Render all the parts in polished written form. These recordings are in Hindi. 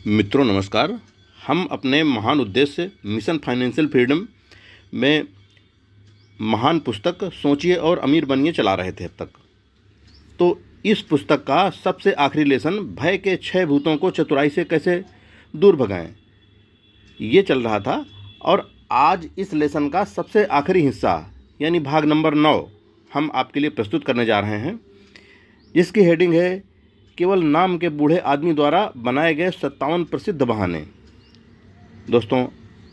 मित्रों नमस्कार। हम अपने महान उद्देश्य मिशन फाइनेंशियल फ्रीडम में महान पुस्तक सोचिए और अमीर बनिए चला रहे थे अब तक। तो इस पुस्तक का सबसे आखिरी लेसन भय के 6 भूतों को चतुराई से कैसे दूर भगाएं, ये चल रहा था। और आज इस लेसन का सबसे आखिरी हिस्सा यानी भाग नंबर 9 हम आपके लिए प्रस्तुत करने जा रहे हैं, जिसकी हेडिंग है केवल नाम के बूढ़े आदमी द्वारा बनाए गए 57 प्रसिद्ध बहाने। दोस्तों,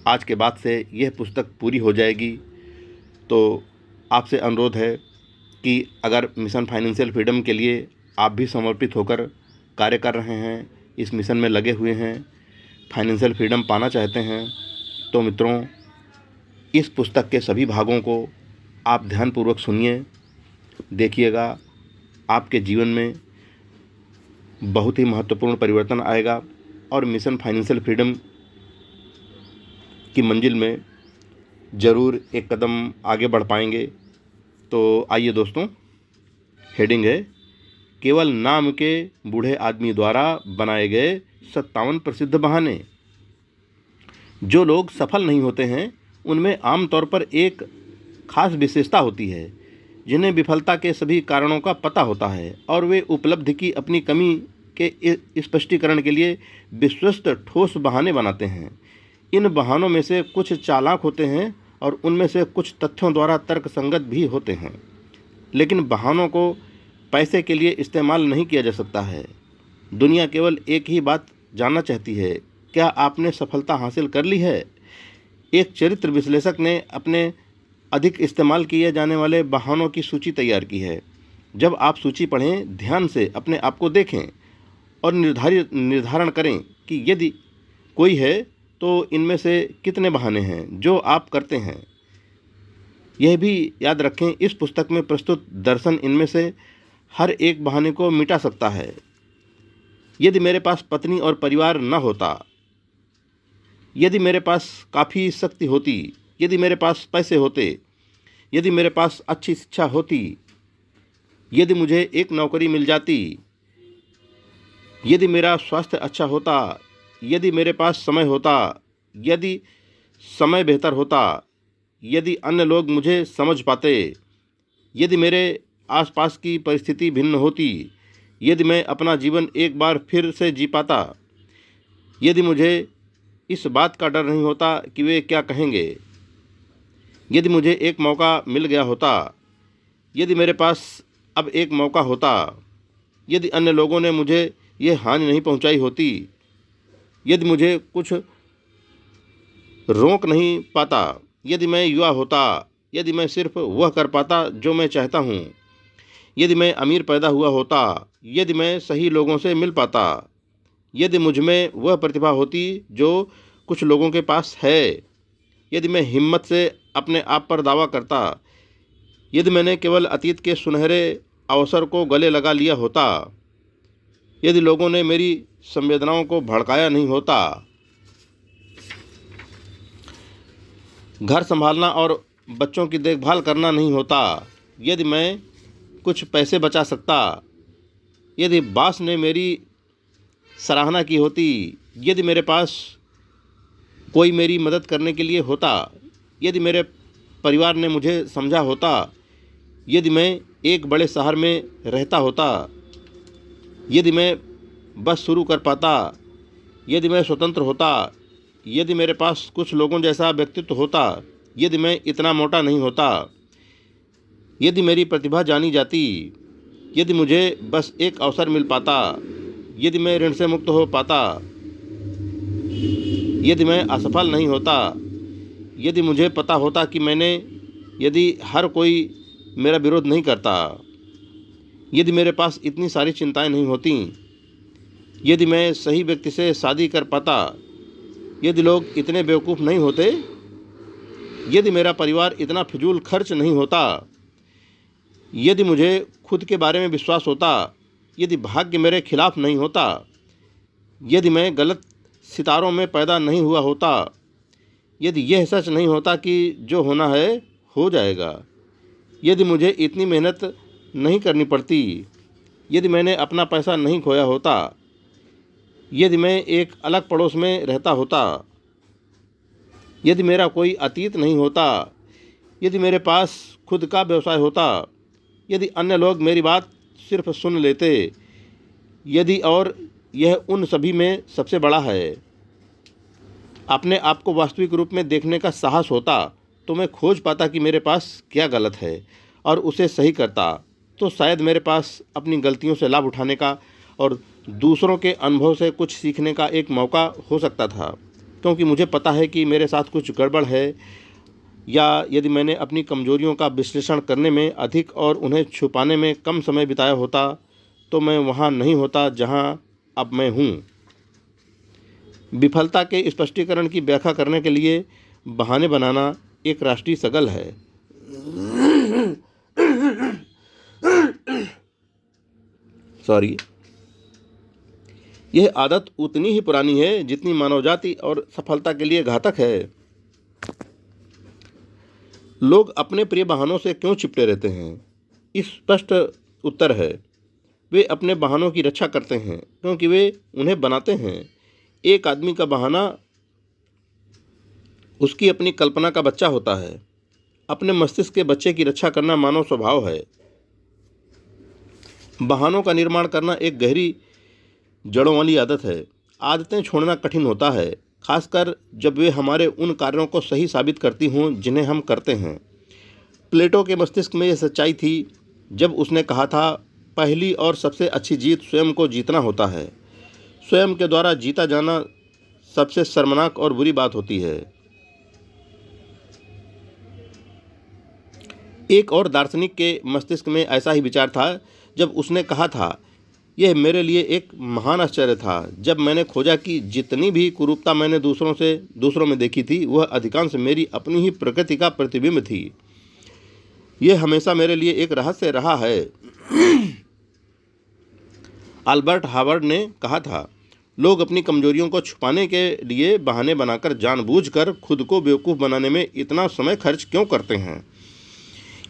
आज के बाद से यह पुस्तक पूरी हो जाएगी, तो आपसे अनुरोध है कि अगर मिशन फाइनेंशियल फ्रीडम के लिए आप भी समर्पित होकर कार्य कर रहे हैं, इस मिशन में लगे हुए हैं, फाइनेंशियल फ्रीडम पाना चाहते हैं, तो मित्रों इस पुस्तक के सभी भागों को आप ध्यानपूर्वक सुनिए, देखिएगा। आपके जीवन में बहुत ही महत्वपूर्ण परिवर्तन आएगा और मिशन फाइनेंशियल फ्रीडम की मंजिल में ज़रूर एक कदम आगे बढ़ पाएंगे। तो आइए दोस्तों, हेडिंग है केवल नाम के बूढ़े आदमी द्वारा बनाए गए 57 प्रसिद्ध बहाने। जो लोग सफल नहीं होते हैं उनमें आमतौर पर एक खास विशेषता होती है, जिन्हें विफलता के सभी कारणों का पता होता है और वे उपलब्धि की अपनी कमी के स्पष्टीकरण के लिए विश्वस्त ठोस बहाने बनाते हैं। इन बहानों में से कुछ चालाक होते हैं और उनमें से कुछ तथ्यों द्वारा तर्कसंगत भी होते हैं, लेकिन बहानों को पैसे के लिए इस्तेमाल नहीं किया जा सकता है। दुनिया केवल एक ही बात जानना चाहती है, क्या आपने सफलता हासिल कर ली है? एक चरित्र विश्लेषक ने अपने अधिक इस्तेमाल किए जाने वाले बहानों की सूची तैयार की है। जब आप सूची पढ़ें, ध्यान से अपने आप को देखें और निर्धारण करें कि यदि कोई है तो इनमें से कितने बहाने हैं जो आप करते हैं। यह भी याद रखें, इस पुस्तक में प्रस्तुत दर्शन इनमें से हर एक बहाने को मिटा सकता है। यदि मेरे पास पत्नी और परिवार न होता, यदि मेरे पास काफ़ी शक्ति होती, यदि मेरे पास पैसे होते, यदि मेरे पास अच्छी शिक्षा होती, यदि मुझे एक नौकरी मिल जाती, यदि मेरा स्वास्थ्य अच्छा होता, यदि मेरे पास समय होता, यदि समय बेहतर होता, यदि अन्य लोग मुझे समझ पाते, यदि मेरे आसपास की परिस्थिति भिन्न होती, यदि मैं अपना जीवन एक बार फिर से जी पाता, यदि मुझे इस बात का डर नहीं होता कि वे क्या कहेंगे, यदि मुझे एक मौका मिल गया होता, यदि मेरे पास अब एक मौका होता, यदि अन्य लोगों ने मुझे ये हानि नहीं पहुंचाई होती, यदि मुझे कुछ रोक नहीं पाता, यदि मैं युवा होता, यदि मैं सिर्फ वह कर पाता जो मैं चाहता हूँ, यदि मैं अमीर पैदा हुआ होता, यदि मैं सही लोगों से मिल पाता, यदि मुझ में वह प्रतिभा होती जो कुछ लोगों के पास है, यदि मैं हिम्मत से अपने आप पर दावा करता, यदि मैंने केवल अतीत के सुनहरे अवसर को गले लगा लिया होता, यदि लोगों ने मेरी संवेदनाओं को भड़काया नहीं होता, घर संभालना और बच्चों की देखभाल करना नहीं होता, यदि मैं कुछ पैसे बचा सकता, यदि बॉस ने मेरी सराहना की होती, यदि मेरे पास कोई मेरी मदद करने के लिए होता, यदि मेरे परिवार ने मुझे समझा होता, यदि मैं एक बड़े शहर में रहता होता, यदि मैं बस शुरू कर पाता, यदि मैं स्वतंत्र होता, यदि मेरे पास कुछ लोगों जैसा व्यक्तित्व होता, यदि मैं इतना मोटा नहीं होता, यदि मेरी प्रतिभा जानी जाती, यदि मुझे बस एक अवसर मिल पाता, यदि मैं ऋण से मुक्त हो पाता, यदि मैं असफल नहीं होता, यदि मुझे पता होता कि यदि हर कोई मेरा विरोध नहीं करता, यदि मेरे पास इतनी सारी चिंताएं नहीं होती, यदि मैं सही व्यक्ति से शादी कर पाता, यदि लोग इतने बेवकूफ़ नहीं होते, यदि मेरा परिवार इतना फिजूल खर्च नहीं होता, यदि मुझे खुद के बारे में विश्वास होता, यदि भाग्य मेरे खिलाफ नहीं होता, यदि मैं गलत सितारों में पैदा नहीं हुआ होता, यदि यह सच नहीं होता कि जो होना है हो जाएगा, यदि मुझे इतनी मेहनत नहीं करनी पड़ती, यदि मैंने अपना पैसा नहीं खोया होता, यदि मैं एक अलग पड़ोस में रहता होता, यदि मेरा कोई अतीत नहीं होता, यदि मेरे पास खुद का व्यवसाय होता, यदि अन्य लोग मेरी बात सिर्फ सुन लेते, यदि और यह उन सभी में सबसे बड़ा है, अपने आप को वास्तविक रूप में देखने का साहस होता, तो मैं खोज पाता कि मेरे पास क्या गलत है और उसे सही करता। तो शायद मेरे पास अपनी गलतियों से लाभ उठाने का और दूसरों के अनुभव से कुछ सीखने का एक मौका हो सकता था, क्योंकि मुझे पता है कि मेरे साथ कुछ गड़बड़ है, या यदि मैंने अपनी कमजोरियों का विश्लेषण करने में अधिक और उन्हें छुपाने में कम समय बिताया होता, तो मैं वहाँ नहीं होता जहाँ अब मैं हूँ। विफलता के स्पष्टीकरण की व्याख्या करने के लिए बहाने बनाना एक राष्ट्रीय सगल है। सॉरी, यह आदत उतनी ही पुरानी है जितनी मानव जाति और सफलता के लिए घातक है। लोग अपने प्रिय बहानों से क्यों चिपटे रहते हैं? इस स्पष्ट उत्तर है, वे अपने बहानों की रक्षा करते हैं क्योंकि वे उन्हें बनाते हैं। एक आदमी का बहाना उसकी अपनी कल्पना का बच्चा होता है। अपने मस्तिष्क के बच्चे की रक्षा करना मानव स्वभाव है। बहानों का निर्माण करना एक गहरी जड़ों वाली आदत है। आदतें छोड़ना कठिन होता है, खासकर जब वे हमारे उन कार्यों को सही साबित करती हों जिन्हें हम करते हैं। प्लेटो के मस्तिष्क में यह सच्चाई थी जब उसने कहा था, पहली और सबसे अच्छी जीत स्वयं को जीतना होता है। स्वयं के द्वारा जीता जाना सबसे शर्मनाक और बुरी बात होती है। एक और दार्शनिक के मस्तिष्क में ऐसा ही विचार था जब उसने कहा था, यह मेरे लिए एक महान आश्चर्य था जब मैंने खोजा कि जितनी भी कुरूपता मैंने दूसरों में देखी थी, वह अधिकांश मेरी अपनी ही प्रकृति का प्रतिबिंब थी। यह हमेशा मेरे लिए एक रहस्य रहा है। अल्बर्ट हावर्ड ने कहा था, लोग अपनी कमजोरियों को छुपाने के लिए बहाने बनाकर जानबूझकर खुद को बेवकूफ़ बनाने में इतना समय खर्च क्यों करते हैं?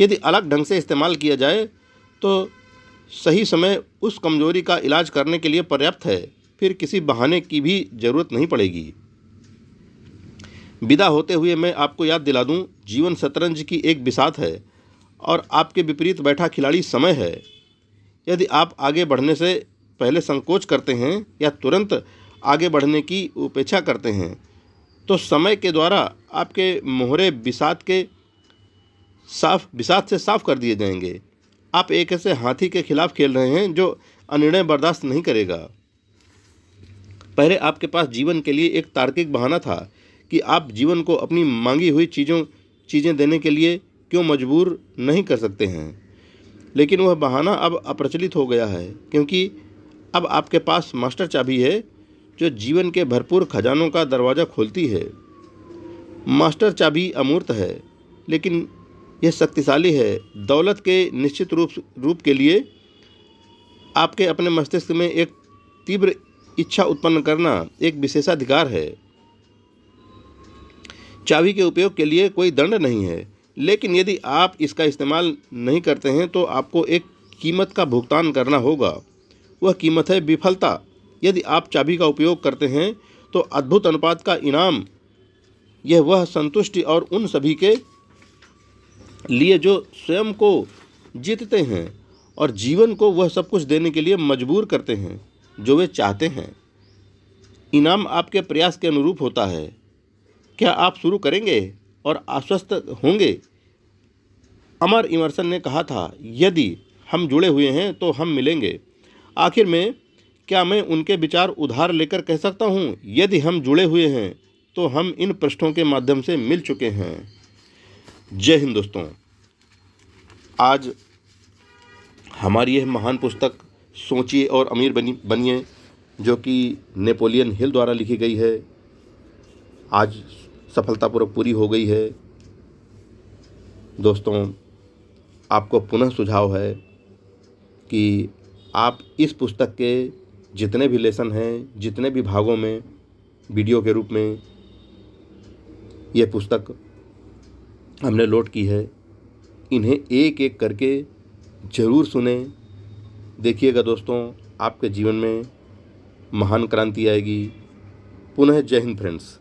यदि अलग ढंग से इस्तेमाल किया जाए तो सही समय उस कमजोरी का इलाज करने के लिए पर्याप्त है, फिर किसी बहाने की भी जरूरत नहीं पड़ेगी। विदा होते हुए मैं आपको याद दिला दूं, जीवन शतरंज की एक बिसात है और आपके विपरीत बैठा खिलाड़ी समय है। यदि आप आगे बढ़ने से पहले संकोच करते हैं या तुरंत आगे बढ़ने की उपेक्षा करते हैं, तो समय के द्वारा आपके मोहरे बिसात से साफ कर दिए जाएंगे। आप एक ऐसे हाथी के खिलाफ खेल रहे हैं जो अनिर्णय बर्दाश्त नहीं करेगा। पहले आपके पास जीवन के लिए एक तार्किक बहाना था कि आप जीवन को अपनी मांगी हुई चीज़ें देने के लिए क्यों मजबूर नहीं कर सकते हैं, लेकिन वह बहाना अब अप्रचलित हो गया है, क्योंकि अब आपके पास मास्टर चाबी है जो जीवन के भरपूर खजानों का दरवाज़ा खोलती है। मास्टर चाबी अमूर्त है, लेकिन यह शक्तिशाली है। दौलत के निश्चित रूप के लिए आपके अपने मस्तिष्क में एक तीव्र इच्छा उत्पन्न करना एक विशेषाधिकार है। चाबी के उपयोग के लिए कोई दंड नहीं है, लेकिन यदि आप इसका इस्तेमाल नहीं करते हैं तो आपको एक कीमत का भुगतान करना होगा। वह कीमत है विफलता। यदि आप चाबी का उपयोग करते हैं तो अद्भुत अनुपात का इनाम, यह वह संतुष्टि और उन सभी के लिए जो स्वयं को जीतते हैं और जीवन को वह सब कुछ देने के लिए मजबूर करते हैं जो वे चाहते हैं। इनाम आपके प्रयास के अनुरूप होता है। क्या आप शुरू करेंगे और आश्वस्त होंगे? अमर इमर्सन ने कहा था, यदि हम जुड़े हुए हैं तो हम मिलेंगे। आखिर में क्या मैं उनके विचार उधार लेकर कह सकता हूँ, यदि हम जुड़े हुए हैं तो हम इन पृष्ठों के माध्यम से मिल चुके हैं। जय हिंद दोस्तों। आज हमारी यह महान पुस्तक सोचिए और अमीर बनिए, जो कि नेपोलियन हिल द्वारा लिखी गई है, आज सफलतापूर्वक पूरी हो गई है। दोस्तों, आपको पुनः सुझाव है कि आप इस पुस्तक के जितने भी लेसन हैं, जितने भी भागों में वीडियो के रूप में यह पुस्तक हमने लोड की है, इन्हें एक एक करके ज़रूर सुने। देखिएगा दोस्तों, आपके जीवन में महान क्रांति आएगी। पुनः जय हिंद फ्रेंड्स।